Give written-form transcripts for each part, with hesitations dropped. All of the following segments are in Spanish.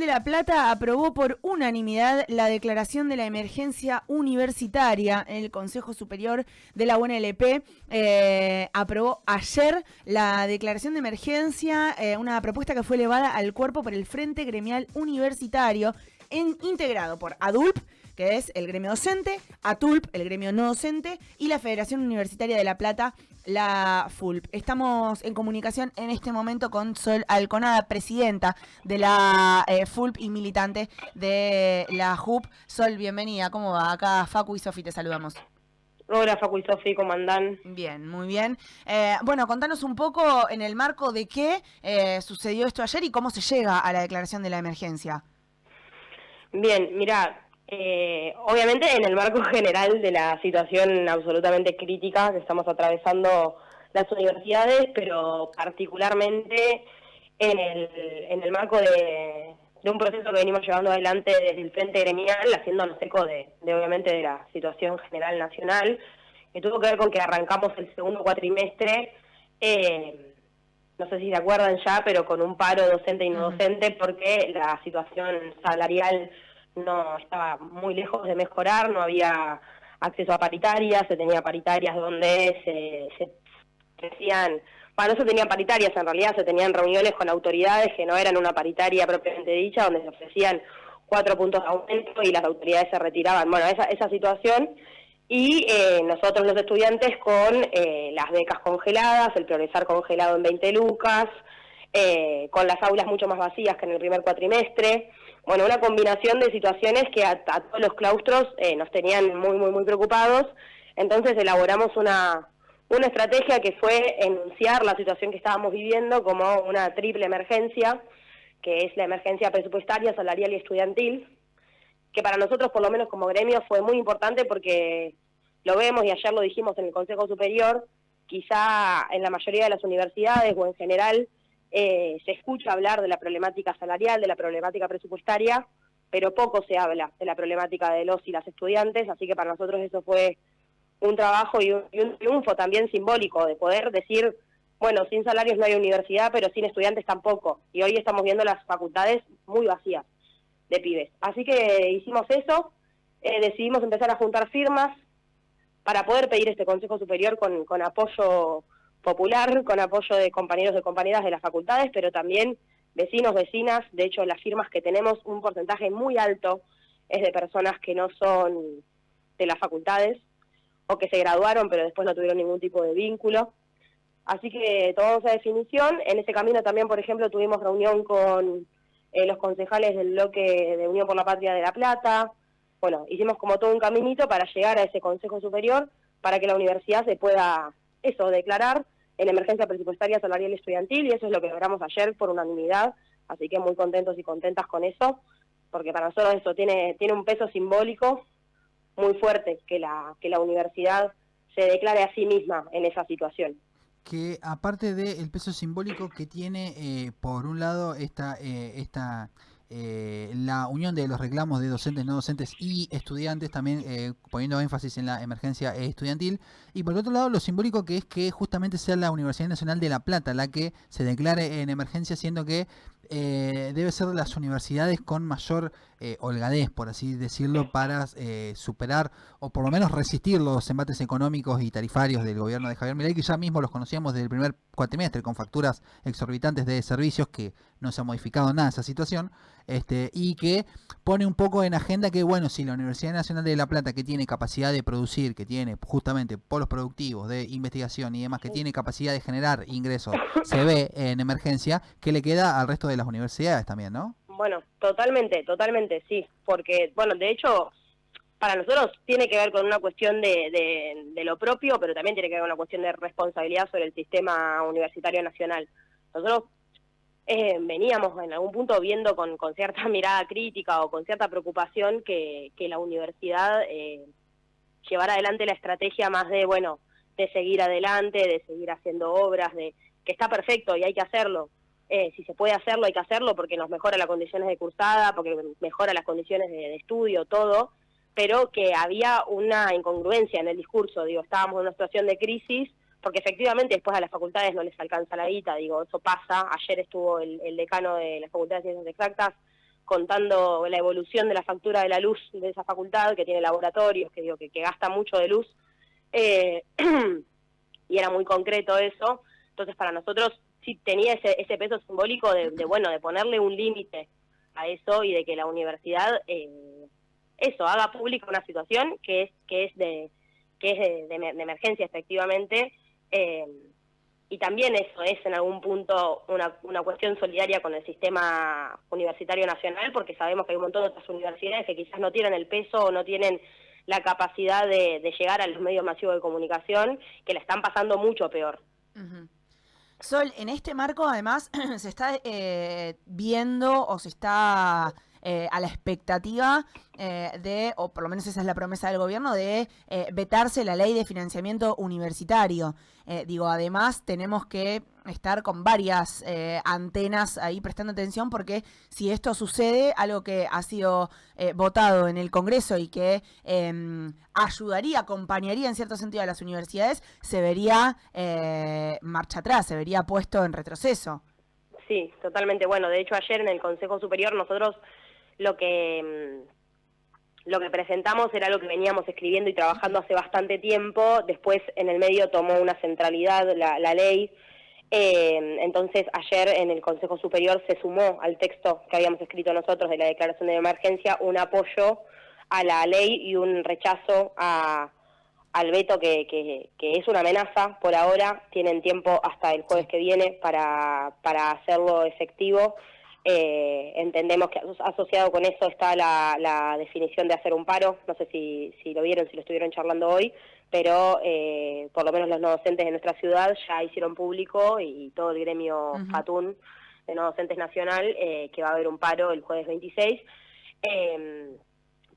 de La Plata aprobó por unanimidad la declaración de la emergencia universitaria. El Consejo Superior de la UNLP aprobó ayer la declaración de emergencia, una propuesta que fue elevada al cuerpo por el Frente Gremial Universitario, integrado por ADULP, que es el gremio docente, ATULP, el gremio no docente, y la Federación Universitaria de La Plata, la FULP. Estamos en comunicación en este momento con Sol Alconada, presidenta de la FULP y militante de la JUP. Sol, bienvenida, ¿cómo va? Acá Facu y Sofi te saludamos. Hola Facu y Sofi, ¿cómo andán? Bien, muy bien. Bueno, contanos un poco en el marco de qué sucedió esto ayer y cómo se llega a la declaración de la emergencia. Bien, mirá, obviamente en el marco general de la situación absolutamente crítica que estamos atravesando las universidades, pero particularmente en el marco de un proceso que venimos llevando adelante desde el Frente Gremial, haciéndonos eco de obviamente de la situación general nacional, que tuvo que ver con que arrancamos el segundo cuatrimestre, no sé si se acuerdan ya, pero con un paro docente y no docente, porque la situación salarial no estaba muy lejos de mejorar, no había acceso a paritarias, se tenía paritarias donde se decían, bueno, no se tenían paritarias, en realidad se tenían reuniones con autoridades que no eran una paritaria propiamente dicha, donde se ofrecían 4 puntos de aumento y las autoridades se retiraban. Bueno, esa situación. Y nosotros los estudiantes con las becas congeladas, el progresar congelado en 20 lucas, con las aulas mucho más vacías que en el primer cuatrimestre. Bueno, una combinación de situaciones que a todos los claustros nos tenían muy preocupados. Entonces elaboramos una estrategia que fue enunciar la situación que estábamos viviendo como una triple emergencia, que es la emergencia presupuestaria, salarial y estudiantil, que para nosotros, por lo menos como gremio, fue muy importante porque lo vemos, y ayer lo dijimos en el Consejo Superior, quizá en la mayoría de las universidades o en general se escucha hablar de la problemática salarial, de la problemática presupuestaria, pero poco se habla de la problemática de los y las estudiantes, así que para nosotros eso fue un trabajo y un triunfo también simbólico de poder decir, bueno, sin salarios no hay universidad, pero sin estudiantes tampoco, y hoy estamos viendo las facultades muy vacías de pibes. Así que hicimos eso, decidimos empezar a juntar firmas para poder pedir este Consejo Superior con apoyo popular, con apoyo de compañeros y compañeras de las facultades, pero también vecinos, vecinas. De hecho, las firmas que tenemos, un porcentaje muy alto es de personas que no son de las facultades o que se graduaron pero después no tuvieron ningún tipo de vínculo. Así que tomamos esa definición. En ese camino también, por ejemplo, tuvimos reunión con los concejales del bloque de Unión por la Patria de La Plata. Bueno, hicimos como todo un caminito para llegar a ese Consejo Superior para que la universidad se pueda, declarar en emergencia presupuestaria, salarial y estudiantil, y eso es lo que logramos ayer por unanimidad, así que muy contentos y contentas con eso, porque para nosotros eso tiene un peso simbólico muy fuerte, que la universidad se declare a sí misma en esa situación. Que aparte del peso simbólico que tiene, por un lado, la unión de los reclamos de docentes, no docentes y estudiantes, también poniendo énfasis en la emergencia estudiantil, y por otro lado lo simbólico que es que justamente sea la Universidad Nacional de La Plata la que se declare en emergencia, siendo que debe ser de las universidades con mayor holgadez, por así decirlo, para superar o por lo menos resistir los embates económicos y tarifarios del gobierno de Javier Milei, que ya mismo los conocíamos desde el primer cuatrimestre, con facturas exorbitantes de servicios, que no se ha modificado nada esa situación, y que pone un poco en agenda que, bueno, si la Universidad Nacional de La Plata, que tiene capacidad de producir, que tiene justamente polos productivos de investigación y demás, que tiene capacidad de generar ingresos, se ve en emergencia, ¿qué le queda al resto de las universidades también, no? Bueno, totalmente, sí, porque, bueno, de hecho, para nosotros tiene que ver con una cuestión de lo propio, pero también tiene que ver con una cuestión de responsabilidad sobre el sistema universitario nacional. Nosotros veníamos en algún punto viendo con cierta mirada crítica o con cierta preocupación que la universidad llevara adelante la estrategia más de, bueno, de seguir adelante, de seguir haciendo obras, de que está perfecto y hay que hacerlo. Si se puede hacerlo, hay que hacerlo porque nos mejora las condiciones de cursada, porque mejora las condiciones de estudio, todo, pero que había una incongruencia en el discurso. Digo, estábamos en una situación de crisis, porque efectivamente después a las facultades no les alcanza la guita, digo, eso pasa. Ayer estuvo el decano de la Facultad de Ciencias Exactas contando la evolución de la factura de la luz de esa facultad, que tiene laboratorios, que digo que gasta mucho de luz, y era muy concreto eso. Entonces para nosotros sí tenía ese peso simbólico de ponerle un límite a eso y de que la universidad haga pública una situación que es de emergencia efectivamente, y también eso es en algún punto una cuestión solidaria con el sistema universitario nacional, porque sabemos que hay un montón de otras universidades que quizás no tienen el peso o no tienen la capacidad de llegar a los medios masivos de comunicación, que la están pasando mucho peor. Uh-huh. Sol, en este marco además se está viendo o se está a la expectativa o por lo menos esa es la promesa del gobierno, de vetarse la ley de financiamiento universitario. Además tenemos que estar con varias antenas ahí prestando atención, porque si esto sucede, algo que ha sido votado en el Congreso y que ayudaría, acompañaría en cierto sentido a las universidades, se vería marcha atrás, se vería puesto en retroceso. Sí, totalmente. Bueno, de hecho ayer en el Consejo Superior nosotros lo que presentamos era lo que veníamos escribiendo y trabajando hace bastante tiempo. Después en el medio tomó una centralidad la ley. Entonces ayer en el Consejo Superior se sumó al texto que habíamos escrito nosotros de la declaración de emergencia un apoyo a la ley y un rechazo al veto que es una amenaza por ahora. Tienen tiempo hasta el jueves que viene para hacerlo efectivo. Entendemos que asociado con eso está la definición de hacer un paro. No sé si lo vieron, si lo estuvieron charlando hoy, pero por lo menos los no docentes de nuestra ciudad ya hicieron público, y todo el gremio FATUN de no docentes nacional, que va a haber un paro el jueves 26.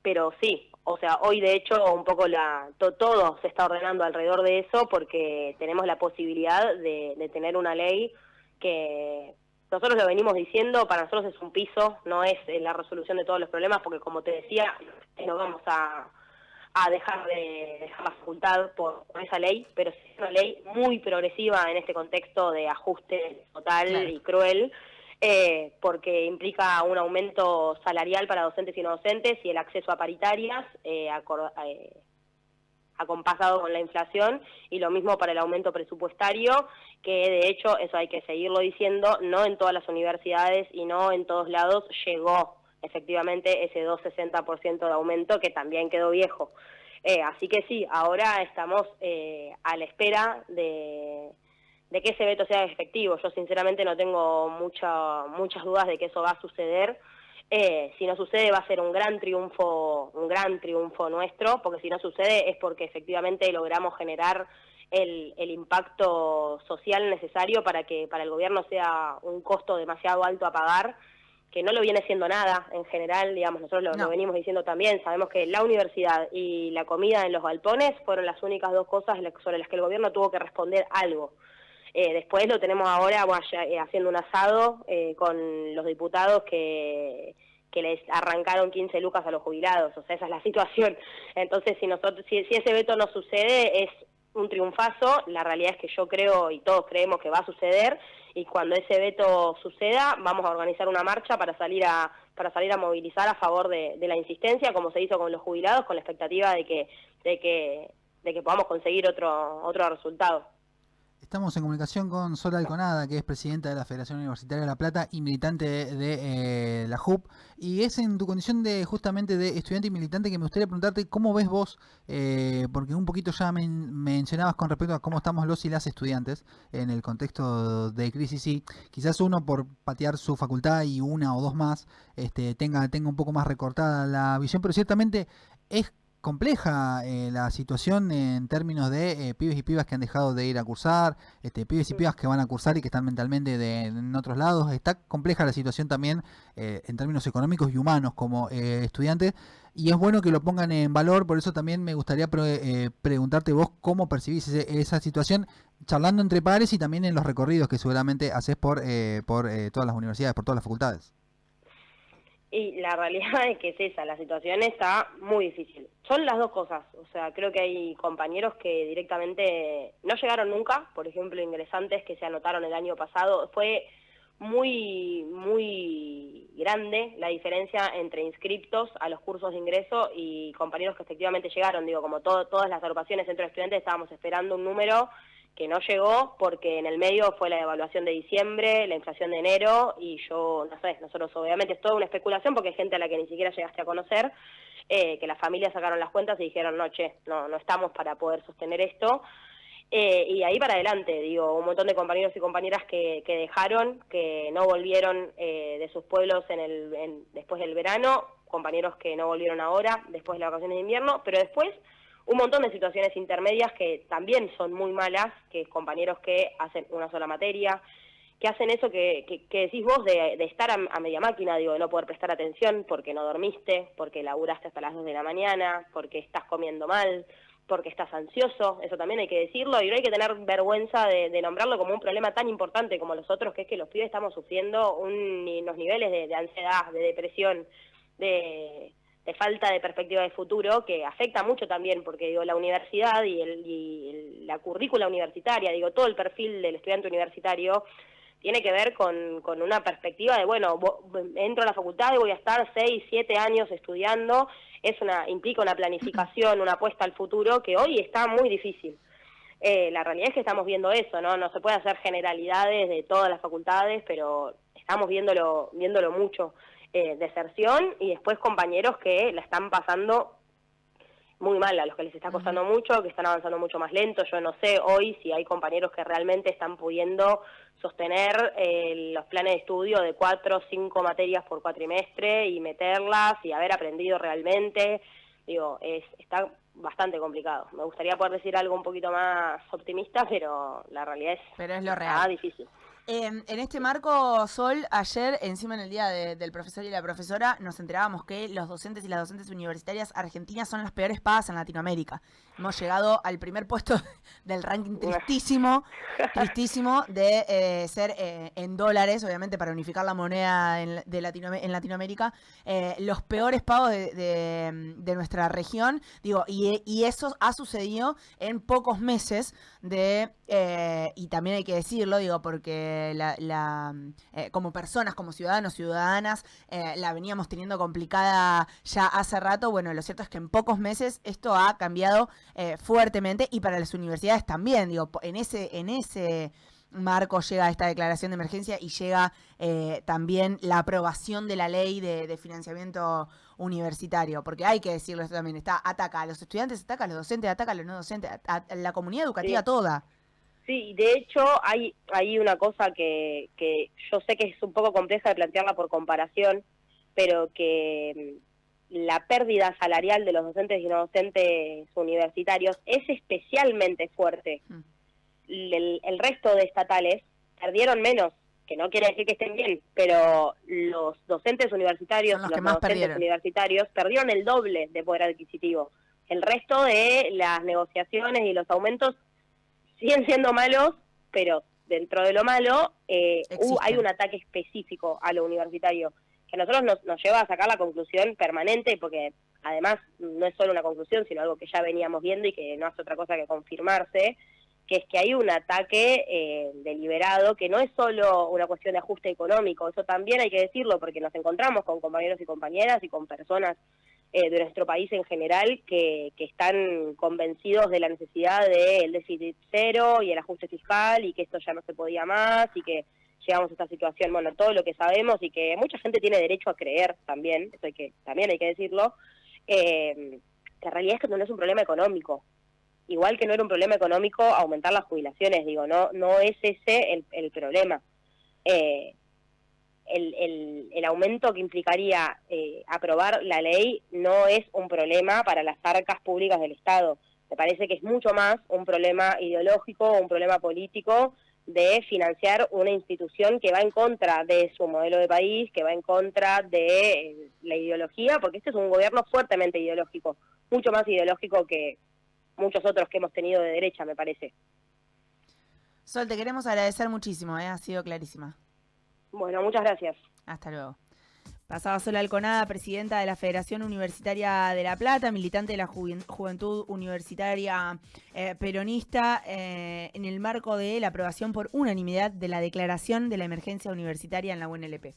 Pero sí, o sea, hoy de hecho un poco todo se está ordenando alrededor de eso, porque tenemos la posibilidad de tener una ley que nosotros lo venimos diciendo, para nosotros es un piso, no es la resolución de todos los problemas, porque como te decía, no vamos a dejar la facultad por esa ley, pero sí es una ley muy progresiva en este contexto de ajuste total, claro, y cruel, porque implica un aumento salarial para docentes y no docentes y el acceso a paritarias, acompasado con la inflación, y lo mismo para el aumento presupuestario, que de hecho, eso hay que seguirlo diciendo, no en todas las universidades y no en todos lados llegó efectivamente ese 260% de aumento, que también quedó viejo. Así que sí, ahora estamos a la espera de que ese veto sea efectivo. Yo sinceramente no tengo muchas dudas de que eso va a suceder. Si no sucede va a ser un gran triunfo nuestro, porque si no sucede es porque efectivamente logramos generar el impacto social necesario para que para el gobierno sea un costo demasiado alto a pagar, que no lo viene siendo nada en general. Digamos, nosotros lo venimos diciendo también. Sabemos que la universidad y la comida en los galpones fueron las únicas dos cosas sobre las que el gobierno tuvo que responder algo. Después lo tenemos ahora haciendo un asado con los diputados que les arrancaron 15 lucas a los jubilados. O sea, esa es la situación. Entonces, si ese veto no sucede, es un triunfazo. La realidad es que yo creo, y todos creemos, que va a suceder, y cuando ese veto suceda vamos a organizar una marcha para salir a movilizar a favor de la insistencia, como se hizo con los jubilados, con la expectativa de que podamos conseguir otro resultado. Estamos en comunicación con Sol Alconada, que es presidenta de la Federación Universitaria de La Plata y militante de la JUP, y es en tu condición justamente de estudiante y militante que me gustaría preguntarte cómo ves vos, porque un poquito ya mencionabas con respecto a cómo estamos los y las estudiantes en el contexto de crisis, y quizás uno por patear su facultad y una o dos más tenga un poco más recortada la visión, pero ciertamente es compleja la situación en términos de pibes y pibas que han dejado de ir a cursar, pibes y pibas que van a cursar y que están mentalmente en otros lados. Está compleja la situación también en términos económicos y humanos como estudiantes, y es bueno que lo pongan en valor. Por eso también me gustaría preguntarte vos cómo percibís esa situación, charlando entre pares y también en los recorridos que seguramente haces por todas las universidades, por todas las facultades. Y la realidad es que es esa, la situación está muy difícil. Son las dos cosas, o sea, creo que hay compañeros que directamente no llegaron nunca, por ejemplo, ingresantes que se anotaron el año pasado. Fue muy grande la diferencia entre inscriptos a los cursos de ingreso y compañeros que efectivamente llegaron. Digo, como todas las agrupaciones Centro de Estudiantes estábamos esperando un número que no llegó porque en el medio fue la devaluación de diciembre, la inflación de enero, y yo, no sé, nosotros obviamente es toda una especulación porque hay gente a la que ni siquiera llegaste a conocer, que las familias sacaron las cuentas y dijeron, no, che, no estamos para poder sostener esto. Y ahí para adelante, digo, un montón de compañeros y compañeras que dejaron, que no volvieron de sus pueblos después del verano, compañeros que no volvieron ahora, después de las vacaciones de invierno, pero después un montón de situaciones intermedias que también son muy malas, que es compañeros que hacen una sola materia, que hacen eso que decís vos de estar a media máquina, digo, de no poder prestar atención porque no dormiste, porque laburaste hasta las 2 de la mañana, porque estás comiendo mal, porque estás ansioso, eso también hay que decirlo, y no hay que tener vergüenza de nombrarlo como un problema tan importante como los otros, que es que los pibes estamos sufriendo unos niveles de ansiedad, de depresión, de falta de perspectiva de futuro, que afecta mucho también, porque digo, la universidad y la currícula universitaria, digo, todo el perfil del estudiante universitario tiene que ver con una perspectiva de, bueno, entro a la facultad y voy a estar 6, 7 años estudiando, implica una planificación, una apuesta al futuro que hoy está muy difícil. La realidad es que estamos viendo eso, ¿no? No se puede hacer generalidades de todas las facultades, pero estamos viéndolo mucho. Deserción y después compañeros que la están pasando muy mal, a los que les está costando mucho, que están avanzando mucho más lento. Yo no sé hoy si hay compañeros que realmente están pudiendo sostener los planes de estudio de 4 o 5 materias por cuatrimestre y meterlas y haber aprendido realmente. Digo, está bastante complicado. Me gustaría poder decir algo un poquito más optimista, pero la realidad es lo real. Difícil. En este marco, Sol, ayer, encima en el día del profesor y la profesora, nos enterábamos que los docentes y las docentes universitarias argentinas son las peores pagas en Latinoamérica. Hemos llegado al primer puesto del ranking tristísimo de ser en dólares, obviamente para unificar la moneda en Latinoamérica, los peores pagos de nuestra región. Digo, y eso ha sucedido en pocos meses y también hay que decirlo, digo, porque como personas, como ciudadanos, ciudadanas, la veníamos teniendo complicada ya hace rato. Bueno, lo cierto es que en pocos meses esto ha cambiado fuertemente, y para las universidades también, digo, en ese marco llega esta declaración de emergencia y llega también la aprobación de la ley de financiamiento universitario, porque hay que decirlo esto también, ataca a los estudiantes, ataca a los docentes, ataca a los no docentes, a la comunidad educativa toda. Sí, de hecho hay una cosa que yo sé que es un poco compleja de plantearla por comparación, pero que la pérdida salarial de los docentes y no docentes universitarios es especialmente fuerte. El resto de estatales perdieron menos, que no quiere decir que estén bien, pero los docentes universitarios, los docentes universitarios perdieron el doble de poder adquisitivo. El resto de las negociaciones y los aumentos siguen siendo malos, pero dentro de lo malo hay un ataque específico a lo universitario, que a nosotros nos lleva a sacar la conclusión permanente, porque además no es solo una conclusión, sino algo que ya veníamos viendo y que no hace otra cosa que confirmarse, que es que hay un ataque deliberado, que no es solo una cuestión de ajuste económico, eso también hay que decirlo, porque nos encontramos con compañeros y compañeras y con personas de nuestro país en general que están convencidos de la necesidad del déficit cero y el ajuste fiscal, y que esto ya no se podía más, y que llegamos a esta situación, bueno, todo lo que sabemos, y que mucha gente tiene derecho a creer también, eso también hay que decirlo, que en realidad esto no es un problema económico. Igual que no era un problema económico aumentar las jubilaciones, digo, no es ese el problema. El aumento que implicaría aprobar la ley no es un problema para las arcas públicas del Estado. Me parece que es mucho más un problema ideológico, un problema político de financiar una institución que va en contra de su modelo de país, que va en contra de la ideología, porque este es un gobierno fuertemente ideológico, mucho más ideológico que muchos otros que hemos tenido de derecha, me parece. Sol, te queremos agradecer muchísimo, ha sido clarísima. Bueno, muchas gracias. Hasta luego. Pasaba Sol Alconada, presidenta de la Federación Universitaria de La Plata, militante de la Juventud Universitaria Peronista, en el marco de la aprobación por unanimidad de la declaración de la emergencia universitaria en la UNLP.